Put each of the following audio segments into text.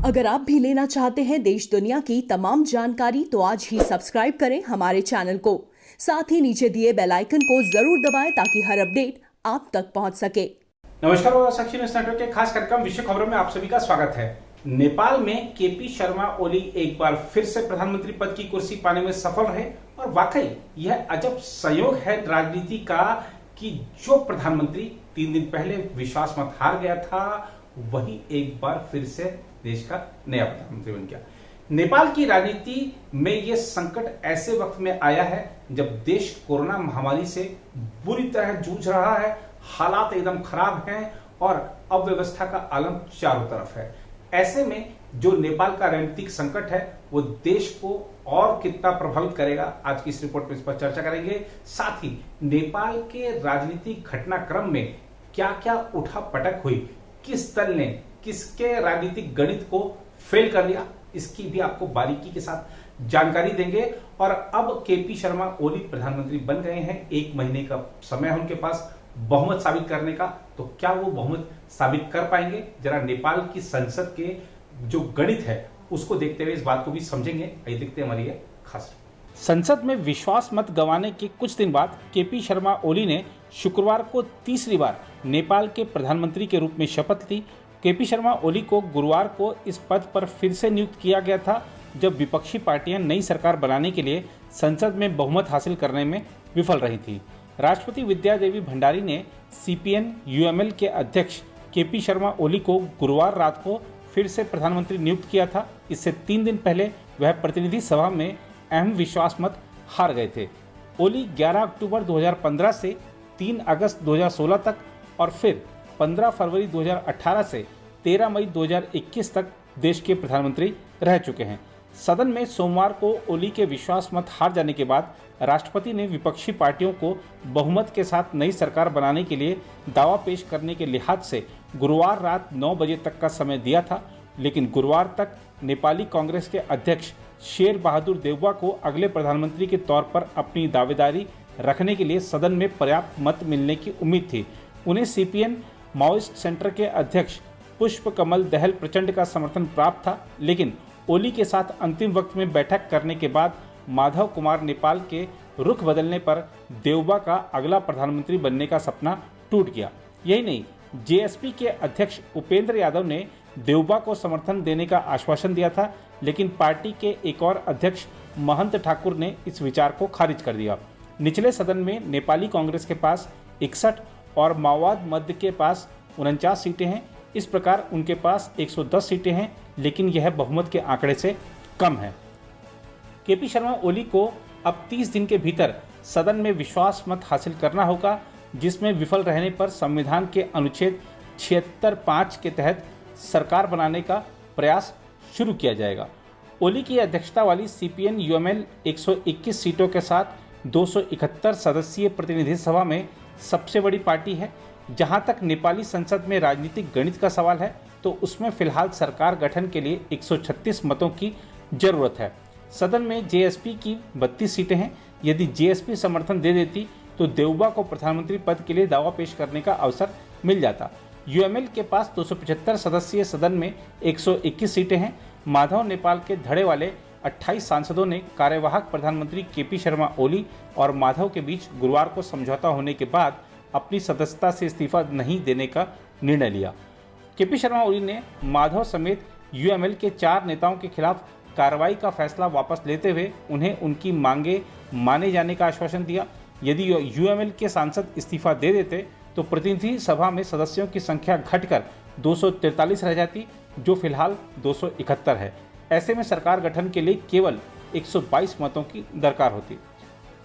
अगर आप भी लेना चाहते हैं देश दुनिया की तमाम जानकारी तो आज ही सब्सक्राइब करें हमारे चैनल को। साथ ही नीचे दिए बेल आइकन को जरूर दबाएं ताकि हर अपडेट आप तक पहुंच सके। नमस्कार, साक्षी न्यूज नेटवर्क के खास कार्यक्रम विश्व खबरों में आप सभी का स्वागत है। नेपाल में केपी शर्मा ओली एक बार फिर से प्रधानमंत्री पद की कुर्सी पाने में सफल रहे और वाकई यह अजब संयोग है राजनीति का कि जो प्रधानमंत्री 3 दिन पहले विश्वास मत हार गया था वही एक बार फिर से देश का नया प्रधानमंत्री बन गया। नेपाल की राजनीति में यह संकट ऐसे वक्त में आया है जब देश कोरोना महामारी से बुरी तरह जूझ रहा है, हालात एकदम खराब हैं और अव्यवस्था का आलम चारों तरफ है। ऐसे में जो नेपाल का राजनीतिक संकट है वो देश को और कितना प्रभावित करेगा, आज की इस रिपोर्ट में इस पर चर्चा करेंगे। साथ ही नेपाल के राजनीतिक घटनाक्रम में क्या क्या उठापटक हुई, किस दल ने किसके राजनीतिक गणित को फेल कर दिया, इसकी भी आपको बारीकी के साथ जानकारी देंगे। और अब केपी शर्मा ओली प्रधानमंत्री बन गए हैं, 1 महीने का समय है उनके पास बहुमत साबित करने का, तो क्या वो बहुमत साबित कर पाएंगे? जरा नेपाल की संसद के जो गणित है उसको देखते हुए इस बात को भी समझेंगे। आइए देखते हैं हमारी खास। संसद में विश्वास मत गंवाने के कुछ दिन बाद केपी शर्मा ओली ने शुक्रवार को तीसरी बार नेपाल के प्रधानमंत्री के रूप में शपथ ली। केपी शर्मा ओली को गुरुवार को इस पद पर फिर से नियुक्त किया गया था जब विपक्षी पार्टियां नई सरकार बनाने के लिए संसद में बहुमत हासिल करने में विफल रही थी। राष्ट्रपति विद्या देवी भंडारी ने सीपीएन यूएमएल के अध्यक्ष केपी शर्मा ओली को गुरुवार रात को फिर से प्रधानमंत्री नियुक्त किया था। इससे 3 दिन पहले वह प्रतिनिधि सभा में अहम विश्वास मत हार गए थे। ओली 11 अक्टूबर 2015 से 3 अगस्त 2016 तक और फिर 15 फरवरी 2018 से 13 मई 2021 तक देश के प्रधानमंत्री रह चुके हैं। सदन में सोमवार को ओली के विश्वास मत हार जाने के बाद राष्ट्रपति ने विपक्षी पार्टियों को बहुमत के साथ नई सरकार बनाने के लिए दावा पेश करने के लिहाज से गुरुवार रात 9 बजे तक का समय दिया था, लेकिन गुरुवार तक नेपाली कांग्रेस के अध्यक्ष शेर बहादुर देउवा को अगले प्रधानमंत्री के तौर पर अपनी दावेदारी रखने के लिए सदन में पर्याप्त मत मिलने की उम्मीद थी। उन्हें सीपीएन माओइस्ट सेंटर के अध्यक्ष पुष्प कमल दहल प्रचंड का समर्थन प्राप्त था, लेकिन ओली के साथ अंतिम वक्त में बैठक करने के बाद माधव कुमार नेपाल के रुख बदलने पर देउबा का अगला प्रधानमंत्री बनने का सपना टूट गया। यही नहीं, जेएसपी के अध्यक्ष उपेंद्र यादव ने देउबा को समर्थन देने का आश्वासन दिया था, लेकिन पार्टी के एक और अध्यक्ष महंत ठाकुर ने इस विचार को खारिज कर दिया। निचले सदन में नेपाली कांग्रेस के पास 61 और माओवाद मध्य के पास 49 सीटें हैं। इस प्रकार उनके पास 110 सीटें हैं, लेकिन यह बहुमत के आंकड़े से कम है। केपी शर्मा ओली को अब 30 दिन के भीतर सदन में विश्वास मत हासिल करना होगा, जिसमें विफल रहने पर संविधान के अनुच्छेद 76(5) के तहत सरकार बनाने का प्रयास शुरू किया जाएगा। ओली की अध्यक्षता वाली सीपीएन यूएमएल 121 सीटों के साथ 271 सदस्यीय प्रतिनिधि सभा में सबसे बड़ी पार्टी है। जहां तक नेपाली संसद में राजनीतिक गणित का सवाल है तो उसमें फिलहाल सरकार गठन के लिए 136 मतों की जरूरत है। सदन में जेएसपी की 32 सीटें हैं। यदि जेएसपी समर्थन दे देती तो देउबा को प्रधानमंत्री पद के लिए दावा पेश करने का अवसर मिल जाता। यूएमएल के पास 275 सदस्यीय सदन में 121 सीटें हैं। माधव नेपाल के धड़े वाले 28 सांसदों ने कार्यवाहक प्रधानमंत्री केपी शर्मा ओली और माधव के बीच गुरुवार को समझौता होने के बाद अपनी सदस्यता से इस्तीफा नहीं देने का निर्णय लिया। केपी शर्मा ओली ने माधव समेत यूएमएल के 4 नेताओं के खिलाफ कार्रवाई का फैसला वापस लेते हुए उन्हें उनकी मांगे माने जाने का आश्वासन दिया। यदि यूएमएल के सांसद इस्तीफा दे देते तो प्रतिनिधि सभा में सदस्यों की संख्या घटकर 243 रह जाती, जो फिलहाल 271 है। ऐसे में सरकार गठन के लिए केवल 122 मतों की दरकार होती।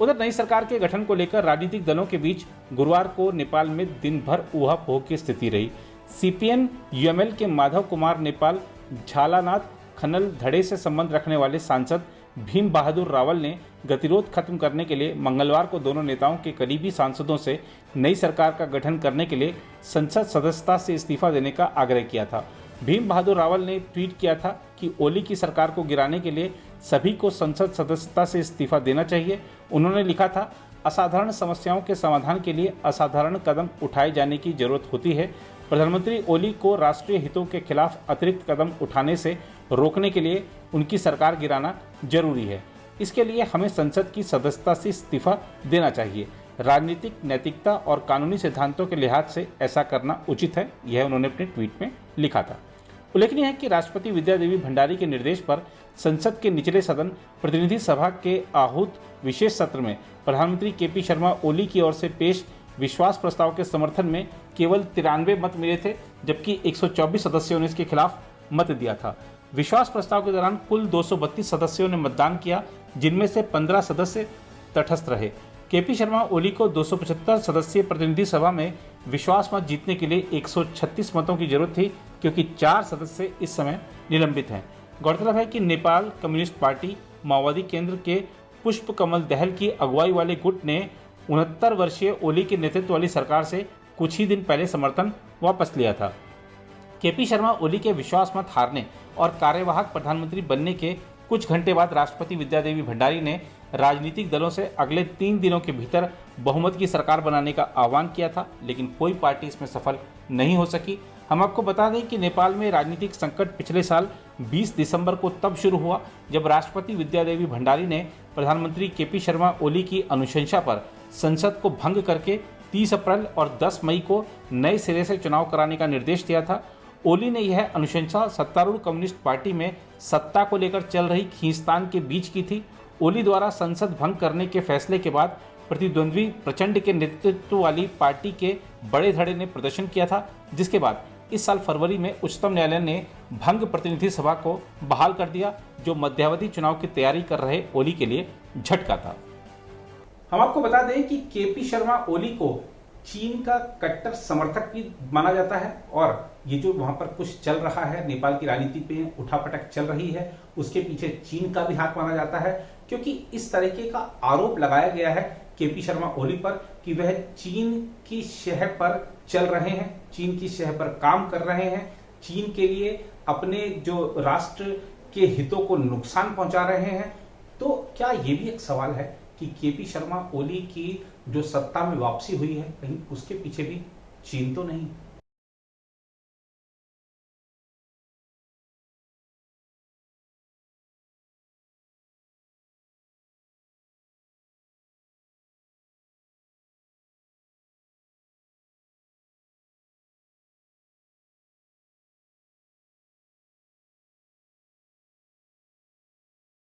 उधर नई सरकार के गठन को लेकर राजनीतिक दलों के बीच गुरुवार को नेपाल में दिन भर ऊहापोह की स्थिति रही। सीपीएन यूएमएल के माधव कुमार नेपाल झालानाथ खनल धड़े से संबंध रखने वाले सांसद भीम बहादुर रावल ने गतिरोध खत्म करने के लिए मंगलवार को दोनों नेताओं के करीबी सांसदों से नई सरकार का गठन करने के लिए संसद सदस्यता से इस्तीफा देने का आग्रह किया था। भीम बहादुर रावल ने ट्वीट किया था कि ओली की सरकार को गिराने के लिए सभी को संसद सदस्यता से इस्तीफा देना चाहिए। उन्होंने लिखा था, असाधारण समस्याओं के समाधान के लिए असाधारण कदम उठाए जाने की जरूरत होती है। प्रधानमंत्री ओली को राष्ट्रीय हितों के खिलाफ अतिरिक्त कदम उठाने से रोकने के लिए उनकी सरकार गिराना जरूरी है। इसके लिए हमें संसद की सदस्यता से इस्तीफा देना चाहिए। राजनीतिक नैतिकता और कानूनी सिद्धांतों के लिहाज से ऐसा करना उचित है, यह उन्होंने अपने ट्वीट में लिखा था। उल्लेखनीय है कि राष्ट्रपति विद्यादेवी भंडारी के निर्देश पर संसद के निचले सदन प्रतिनिधि सभा के आहूत विशेष सत्र में प्रधानमंत्री केपी शर्मा ओली की ओर से पेश विश्वास प्रस्ताव के समर्थन में केवल 93 मत मिले थे, जबकि 124 सदस्यों ने इसके खिलाफ मत दिया था। विश्वास प्रस्ताव के दौरान कुल 232 सदस्यों ने मतदान किया, जिनमें से 15 सदस्य तटस्थ रहे। केपी शर्मा ओली को 275 सदस्यीय प्रतिनिधि सभा में विश्वास मत जीतने के लिए 136 मतों की जरूरत थी, क्योंकि 4 सदस्य इस समय निलंबित हैं। गौरतलब है कि नेपाल कम्युनिस्ट पार्टी माओवादी केंद्र के पुष्प कमल दहल की अगुवाई वाले गुट ने 69 वर्षीय ओली के नेतृत्व वाली सरकार से कुछ ही दिन पहले समर्थन वापस लिया था। केपी शर्मा ओली के विश्वास मत हारने और कार्यवाहक प्रधानमंत्री बनने के कुछ घंटे बाद राष्ट्रपति विद्यादेवी भंडारी ने राजनीतिक दलों से अगले 3 दिनों के भीतर बहुमत की सरकार बनाने का आह्वान किया था, लेकिन कोई पार्टी इसमें सफल नहीं हो सकी। हम आपको बता दें कि नेपाल में राजनीतिक संकट पिछले साल 20 दिसंबर को तब शुरू हुआ जब राष्ट्रपति विद्यादेवी भंडारी ने प्रधानमंत्री केपी शर्मा ओली की अनुशंसा पर संसद को भंग करके 30 अप्रैल और 10 मई को नए सिरे से चुनाव कराने का निर्देश दिया था। ओली ने यह अनुशंसा सत्तारूढ़ कम्युनिस्ट पार्टी में सत्ता को लेकर चल रही खींचतान के बीच की थी। ओली द्वारा संसद भंग करने के फैसले के बाद प्रतिद्वंद्वी प्रचंड के नेतृत्व वाली पार्टी के बड़े धड़े ने प्रदर्शन किया था, जिसके बाद इस साल फरवरी में उच्चतम न्यायालय ने भंग प्रतिनिधि सभा को बहाल कर दिया, जो मध्यावधि चुनाव की तैयारी कर रहे ओली के लिए झटका था। हम आपको बता दें कि केपी शर्मा ओली को चीन का कट्टर समर्थक भी माना जाता है और ये जो वहां पर कुछ चल रहा है, नेपाल की राजनीति पे उठापटक चल रही है, उसके पीछे चीन का भी हाथ माना जाता है, क्योंकि इस तरीके का आरोप लगाया गया है केपी शर्मा ओली पर कि वह चीन की शह पर चल रहे हैं, चीन की शह पर काम कर रहे हैं, चीन के लिए अपने जो राष्ट्र के हितों को नुकसान पहुंचा रहे हैं। तो क्या ये भी एक सवाल है कि केपी शर्मा ओली की जो सत्ता में वापसी हुई है, कहीं उसके पीछे भी चीन तो नहीं?